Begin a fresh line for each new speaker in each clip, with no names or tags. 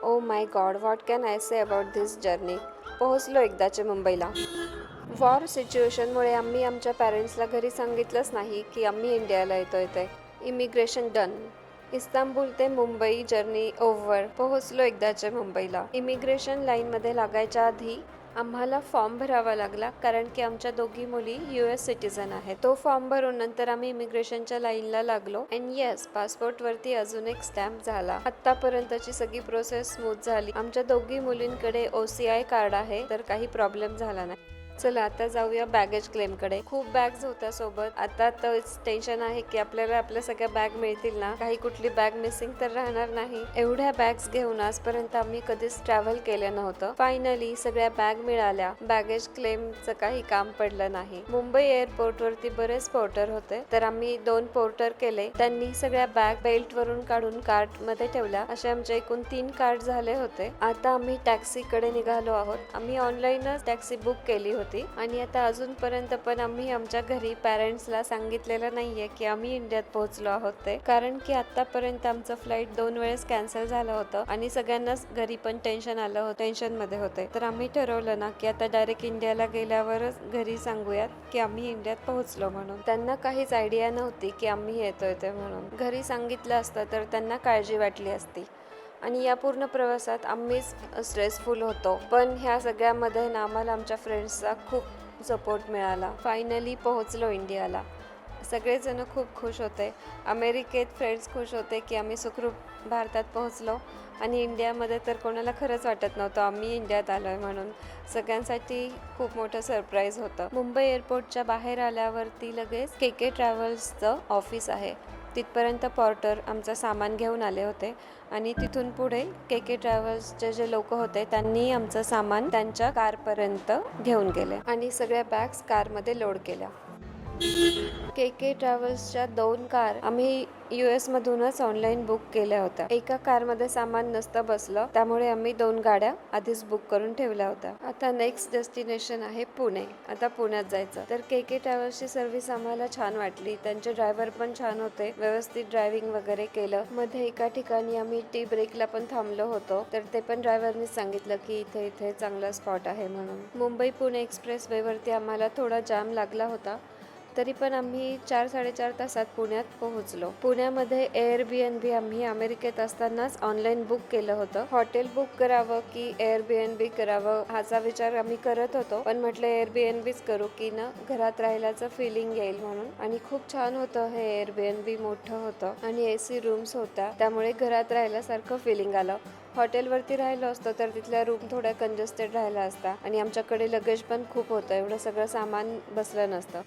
Oh my God, what can I say about this journey. पोहोचलो एकदाचे मुंबईला. War सिच्युएशनमुळे आम्ही आमच्या पॅरेंट्सला घरी सांगितलंच नाही की आम्ही इंडियाला येतोय ते. Immigration done. इस्तांबूल ते मुंबई जर्नी ओव्हर. पोहोचलो एकदाचे मुंबईला. इमिग्रेशन लाईनमध्ये लागायच्या आधी आम्हाला फॉर्म भरावा लागला, कारण की आमच्या दोघी मुली US सिटीजन आहेत. तो फॉर्म भरून नंतर आम्ही इमिग्रेशनच्या लाईनला लागलो. अँड येस, पासपोर्टवरती अजून एक स्टॅम्प झाला. आतापर्यंतची सगळी प्रोसेस स्मूथ झाली. आमच्या दोघी मुलींकडे OCI कार्ड आहे, तर काही प्रॉब्लेम झाला नाही. चला आता जाऊया बॅगेज क्लेमकडे. खूप बॅग्स होत्या सोबत. आता तोच टेन्शन आहे की आपल्याला आपल्या सगळ्या बॅग मिळतील ना, काही कुठली बॅग मिसिंग तर राहणार नाही. एवढ्या बॅग्स घेऊन आजपर्यंत आम्ही कधीच ट्रॅव्हल केलं नव्हतं. फायनली सगळ्या बॅग मिळाल्या. बॅगेज क्लेमचं काही काम पडलं नाही. मुंबई एअरपोर्ट वरती बरेच पोर्टर होते, तर आम्ही 2 पोर्टर केले. त्यांनी सगळ्या बॅग बेल्ट वरून काढून कार्ट मध्ये ठेवल्या. असे आमचे एकूण 3 कार्ट झाले होते. आता आम्ही टॅक्सीकडे निघालो आहोत. आम्ही ऑनलाईनच टॅक्सी बुक केली होती आणि आता अजूनपर्यंत पण आम्ही आमच्या घरी पॅरेंट्सला सांगितलेलं नाहीये की आम्ही इंडियात पोहोचलो आहोत ते, कारण की आतापर्यंत आमचं फ्लाईट 2 वेळेस कॅन्सल झालं होतं आणि सगळ्यांनाच घरी पण टेन्शन आलं होतं, टेन्शन मध्ये होते. तर आम्ही ठरवलं ना की आता डायरेक्ट इंडियाला गेल्यावरच घरी सांगूयात की आम्ही इंडियात पोहोचलो म्हणून. त्यांना काहीच आयडिया नव्हती की आम्ही येतोय ते म्हणून. घरी सांगितलं असतं तर त्यांना काळजी वाटली असती. आणि या पूर्ण प्रवासात आम्हीच स्ट्रेसफुल होतो, पण ह्या सगळ्यामध्ये ना आम्हाला आमच्या फ्रेंड्सचा खूप सपोर्ट मिळाला. फायनली पोहोचलो इंडियाला. सगळेजण खूप खुश होते. अमेरिकेत फ्रेंड्स खुश होते की आम्ही सुखरूप भारतात पोहोचलो, आणि इंडियामध्ये तर कोणाला खरंच वाटत नव्हतं आम्ही इंडियात आलोय म्हणून. सगळ्यांसाठी खूप मोठं सरप्राईज होतं. मुंबई एअरपोर्टच्या बाहेर आल्यावरती लगेच KK ट्रॅव्हल्सचं ऑफिस आहे. तिथपर्यंत पॉर्टर आमचं सामान घेऊन आले होते आणि तिथून पुढे KK ट्रॅव्हल्सचे जे लोक होते त्यांनी आमचं सामान त्यांच्या कारपर्यंत घेऊन गेले आणि सगळ्या बॅग्स कारमध्ये लोड केल्या. KK ट्रॅव्हल्सच्या 2 कार आम्ही US मधूनच ऑनलाईन बुक केल्या होत्या. एका कारमध्ये सामान नसतं बसलं, त्यामुळे आम्ही 2 गाड्या आधीच बुक करून ठेवल्या होत्या. आता नेक्स्ट डेस्टिनेशन आहे पुणे. आता पुण्यात जायचं. तर KK ट्रॅव्हल्सची सर्व्हिस आम्हाला छान वाटली. त्यांचे ड्रायव्हर पण छान होते, व्यवस्थित ड्रायव्हिंग वगैरे केलं. मध्ये एका ठिकाणी आम्ही टी ब्रेकला पण थांबलो होतो, तर ते पण ड्रायव्हरनीच सांगितलं की इथे इथे चांगला स्पॉट आहे म्हणून. मुंबई पुणे एक्सप्रेस वे वरती आम्हाला थोडा जाम लागला होता, तरी पण आम्ही 4-4.5 तासात पुण्यात पोहोचलो. पुण्यामध्ये Airbnb आम्ही अमेरिकेत असतानाच ऑनलाईन बुक केलं होतं. हॉटेल बुक करावं की Airbnb करावं हाचा विचार आम्ही करत होतो, पण म्हटलं Airbnbच करू की ना घरात राहिल्याचं फिलिंग येईल म्हणून. आणि खूप छान होतं हे Airbnb, मोठं होतं आणि AC रूम्स होत्या, त्यामुळे घरात राहिल्यासारखं फिलिंग आलं. हॉटेलवरती राहिलो असतो तर तिथल्या रूम थोड्या कंजेस्टेड राहिल्या असता आणि आमच्याकडे लगेज पण खूप होतं, एवढं सगळं सामान बसलं नसतं.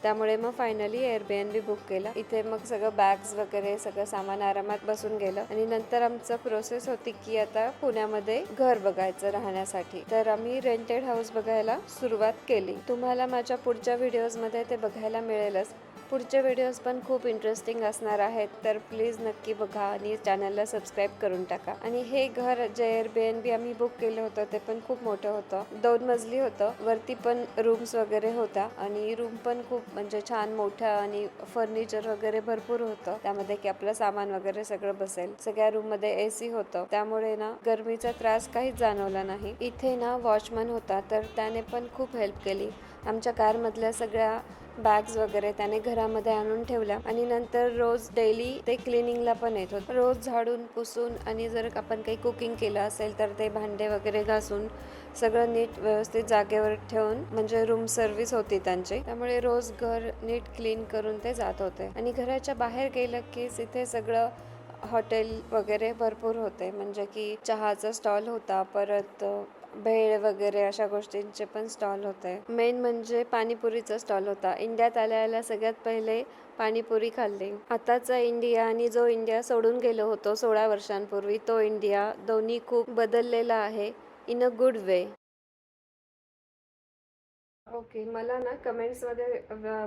त्यामुळे मग फायनली Airbnb बुक केला. इथे मग सगळं बॅग्स वगैरे सगळं सामान आरामात बसून गेलं आणि नंतर आमचं प्रोसेस होती की आता पुण्यामध्ये घर बघायचं राहण्यासाठी. तर आम्ही रेंटेड हाऊस बघायला सुरुवात केली. तुम्हाला माझ्या पुढच्या व्हिडिओजमध्ये ते बघायला मिळेलच. पुढचे व्हिडिओज पण खूप इंटरेस्टिंग असणार आहेत, तर प्लीज नक्की बघा आणि चॅनलला सबस्क्राईब करून टाका. आणि हे घर जे Airbnb आम्ही बुक केलं होतं ते पण खूप मोठं होतं. 2 मजली होतं. वरती पण रूम्स वगैरे होत्या आणि रूम पण खूप म्हणजे छान मोठा आणि फर्निचर वगैरे भरपूर होतं त्यामध्ये की आपलं सामान वगैरे सगळं बसेल. सगळ्या रूम मध्ये AC होतं, त्यामुळे ना गरमीचा त्रास काहीच जाणवला नाही. इथे ना वॉचमन होता, तर त्याने पण खूप हेल्प केली. आमच्या कारमधल्या सगळ्या बॅग्स वगैरे त्याने घरामध्ये आणून ठेवल्या आणि नंतर रोज डेली ते क्लिनिंगला पण येत होते. रोज झाडून पुसून आणि जर आपण काही कुकिंग केलं असेल तर ते भांडे वगैरे घासून सगळं नीट व्यवस्थित जागेवर ठेवून, म्हणजे रूम सर्व्हिस होती त्यांची, त्यामुळे रोज घर नीट क्लीन करून ते जात होते. आणि घराच्या बाहेर गेलं की इथे सगळं हॉटेल वगैरे भरपूर होते, म्हणजे की चहाचा स्टॉल होता, परत भेळ वगैरे अशा गोष्टींचे पण स्टॉल होते. मेन म्हणजे पाणीपुरीचा स्टॉल होता. इंडियात आल्याला सगळ्यात पहिले पाणीपुरी खाल्ली. आताचा इंडिया आणि जो इंडिया सोडून गेलो होतो 16 वर्षांपूर्वी, तो इंडिया दोन्ही खूप बदललेला आहे, in a good way. Okay, मला ना कमेंट्समध्ये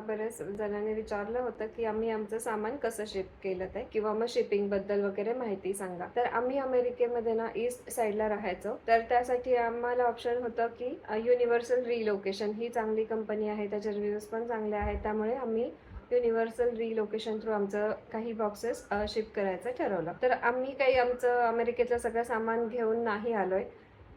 बऱ्याच जणांनी विचारलं होतं की आम्ही आमचं सामान कसं शिप केलं ते, किंवा मग शिपिंग बद्दल वगैरे माहिती सांगा. तर आम्ही अमेरिकेमध्ये ना ईस्ट साईडला राहायचो, तर त्यासाठी आम्हाला ऑप्शन होतं की युनिव्हर्सल रिलोकेशन ही चांगली कंपनी आहे, त्याचे रिव्ह्यूज पण चांगले आहेत, त्यामुळे आम्ही युनिव्हर्सल रिलोकेशन थ्रू आमचं काही बॉक्सेस शिफ्ट करायचं ठरवलं. तर आम्ही काही आमचं अमेरिकेतलं सगळं सामान घेऊन नाही आलोय.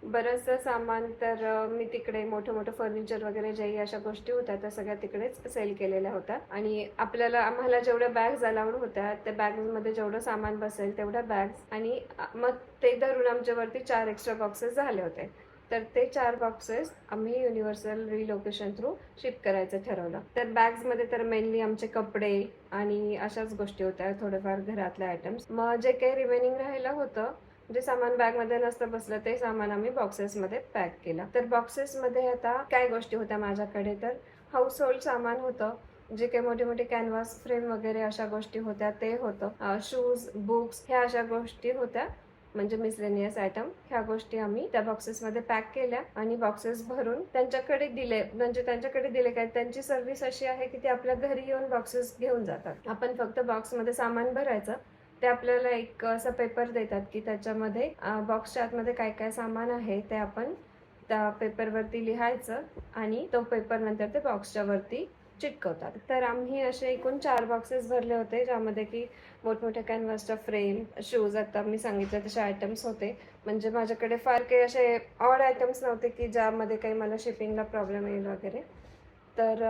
बरंचसं सामान तर मी तिकडे मोठं मोठं फर्निचर वगैरे ज्याही अशा गोष्टी होत्या त्या सगळ्या तिकडेच सेल केलेल्या होत्या. आणि आम्हाला जेवढ्या बॅग्स अलाउड होत्या त्या बॅग्समध्ये जेवढं सामान बसेल तेवढ्या बॅग्स आणि मग ते धरून आमच्यावरती 4 एक्स्ट्रा बॉक्सेस झाले होते. तर ते 4 बॉक्सेस आम्ही युनिव्हर्सल रिलोकेशन थ्रू शिफ्ट करायचं ठरवलं. तर बॅग्समध्ये तर मेनली आमचे कपडे आणि अशाच गोष्टी होत्या, थोडेफार घरातले आयटम्स. मग जे काही रिमेनिंग राहिलं होतं, जे सामान बॅगमध्ये नसतं बसलं ते सामान आम्ही बॉक्सेसमध्ये पॅक केलं. तर बॉक्सेसमध्ये आता काय गोष्टी होत्या माझ्याकडे, तर हाऊस होल्ड सामान होतं, जे काही मोठे मोठे कॅनव्हास फ्रेम वगैरे अशा गोष्टी होत्या ते होतं. शूज, बुक्स ह्या अशा गोष्टी होत्या, म्हणजे मिसलेनियस आयटम. ह्या गोष्टी आम्ही त्या बॉक्सेसमध्ये पॅक केल्या आणि बॉक्सेस भरून त्यांच्याकडे दिले. म्हणजे त्यांच्याकडे दिले काय, त्यांची सर्व्हिस अशी आहे की ते आपल्या घरी येऊन बॉक्सेस घेऊन जातात. आपण फक्त बॉक्समध्ये सामान भरायचं. ते आपल्याला एक असा पेपर देतात की त्याच्यामध्ये बॉक्सच्या आतमध्ये काय काय सामान आहे ते आपण त्या पेपरवरती लिहायचं आणि तो पेपर नंतर ते बॉक्सच्या वरती चिटकवतात. तर आम्ही असे एकूण 4 बॉक्सेस भरले होते, ज्यामध्ये की मोठमोठ्या कॅनव्हासच्या फ्रेम, शूज, आता मी सांगितलं तसे आयटम्स होते. म्हणजे माझ्याकडे फार काही असे ऑड आयटम्स नव्हते की ज्यामध्ये काही मला शिपिंगला प्रॉब्लेम येईल वगैरे. तर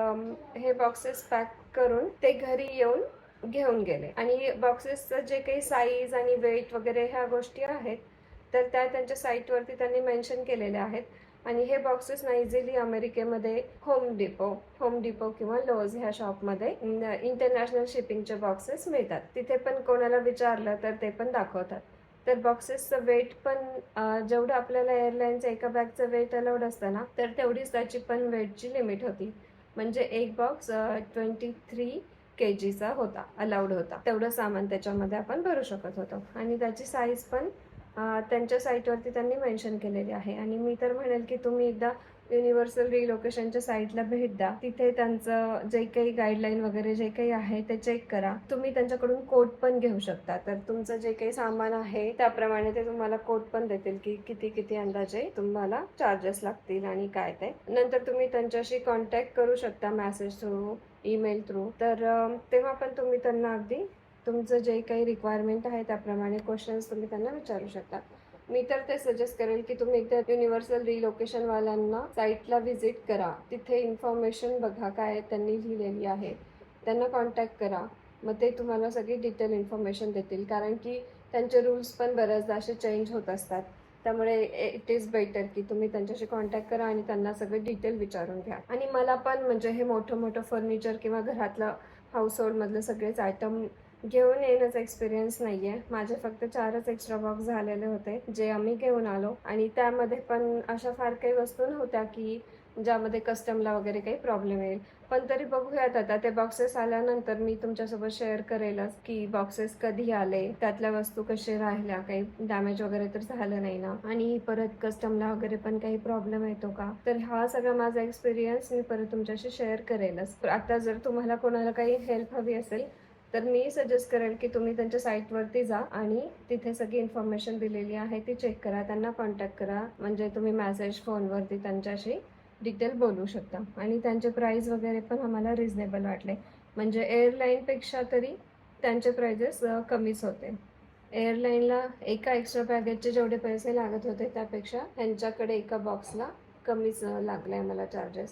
हे बॉक्सेस पॅक करून ते घरी येऊन घेऊन गेले. आणि बॉक्सेसचं जे काही साईज आणि वेट वगैरे ह्या गोष्टी आहेत तर त्या त्यांच्या साईटवरती त्यांनी मेन्शन केलेल्या आहेत. आणि हे बॉक्सेस ना इझिली अमेरिकेमध्ये होम डिपो किंवा लोज ह्या शॉपमध्ये इंटरनॅशनल शिपिंगचे बॉक्सेस मिळतात. तिथे पण कोणाला विचारलं तर ते पण दाखवतात. तर बॉक्सेसचं वेट पण जेवढं आपल्याला एअरलाईनचं एका बॅगचं वेट अलाउड असतं ना, तर तेवढीच त्याची पण वेटची लिमिट होती. म्हणजे एक बॉक्स 23 kgचा होता, अलाउड होता. तेवढं सामान त्याच्यामध्ये आपण भरू शकत होतो. आणि त्याची साईज पण त्यांच्या साईटवरती त्यांनी मेन्शन केलेली आहे. आणि मी तर म्हणेल की तुम्ही एकदा युनिव्हर्सल रिलोकेशनच्या साईटला भेट द्या. तिथे त्यांचं जे काही गाईडलाईन वगैरे जे काही आहे ते चेक करा. तुम्ही त्यांच्याकडून कोट पण घेऊ शकता. तर तुमचं जे काही सामान आहे त्याप्रमाणे ते तुम्हाला कोट पण देतील की किती किती अंदाजे तुम्हाला चार्जेस लागतील आणि काय ते. नंतर तुम्ही त्यांच्याशी कॉन्टॅक्ट करू शकता मेसेज थ्रू, ईमेल थ्रू. तर तेव्हा पण तुम्ही त्यांना अगदी तुमचं जे काही रिक्वायरमेंट आहे त्याप्रमाणे क्वेश्चन्स तुम्ही त्यांना विचारू शकता. मी तर ते सजेस्ट करेल की तुम्ही एकदा युनिव्हर्सल रिलोकेशनवाल्यांना साईटला व्हिजिट करा. तिथे इन्फॉर्मेशन बघा काय त्यांनी लिहिलेली आहे. त्यांना कॉन्टॅक्ट करा. मग ते तुम्हाला सगळी डिटेल इन्फॉर्मेशन देतील. कारण की त्यांचे रूल्स पण बऱ्याचदा असे चेंज होत असतात. त्यामुळे इट इज बेटर की तुम्ही त्यांच्याशी कॉन्टॅक्ट करा आणि त्यांना सगळे डिटेल विचारून घ्या. आणि मला पण म्हणजे हे मोठं फर्निचर किंवा घरातलं हाऊस होल्डमधले सगळेच आयटम घेऊन येण्याचा एक्सपिरियन्स नाही आहे. माझे फक्त 4च एक्स्ट्रा बॉक्स झालेले होते जे आम्ही घेऊन आलो. आणि त्यामध्ये पण अशा फार काही वस्तू नव्हत्या की ज्यामध्ये कस्टमला वगैरे काही प्रॉब्लेम येईल. पण तरी बघूयात आता ते बॉक्सेस आल्यानंतर मी तुमच्यासोबत शेअर करेलच की बॉक्सेस कधी आले, त्यातल्या वस्तू कशा राहिल्या, काही डॅमेज वगैरे तर झालं नाही ना, आणि परत कस्टमला वगैरे पण काही प्रॉब्लेम येतो का. तर हा सगळा माझा एक्सपिरियन्स मी परत तुमच्याशी शेअर करेलच. आता जर तुम्हाला कोणाला काही हेल्प हवी असेल तर मी सजेस्ट करेल की तुम्ही त्यांच्या साईटवरती जा आणि तिथे सगळी इन्फॉर्मेशन दिलेली आहे ती चेक करा, त्यांना कॉन्टॅक्ट करा. म्हणजे तुम्ही मेसेज, फोनवरती त्यांच्याशी डिटेल बोलू शकता. आणि त्यांचे प्राईस वगैरे पण आम्हाला रिजनेबल वाटले. म्हणजे एअरलाईनपेक्षा तरी त्यांचे प्राइजेस कमीच होते. एअरलाईनला एका एक्स्ट्रा बॅगेजचे जेवढे पैसे लागत होते त्यापेक्षा ह्यांच्याकडे एका बॉक्सला कमीच लागले आम्हाला चार्जेस.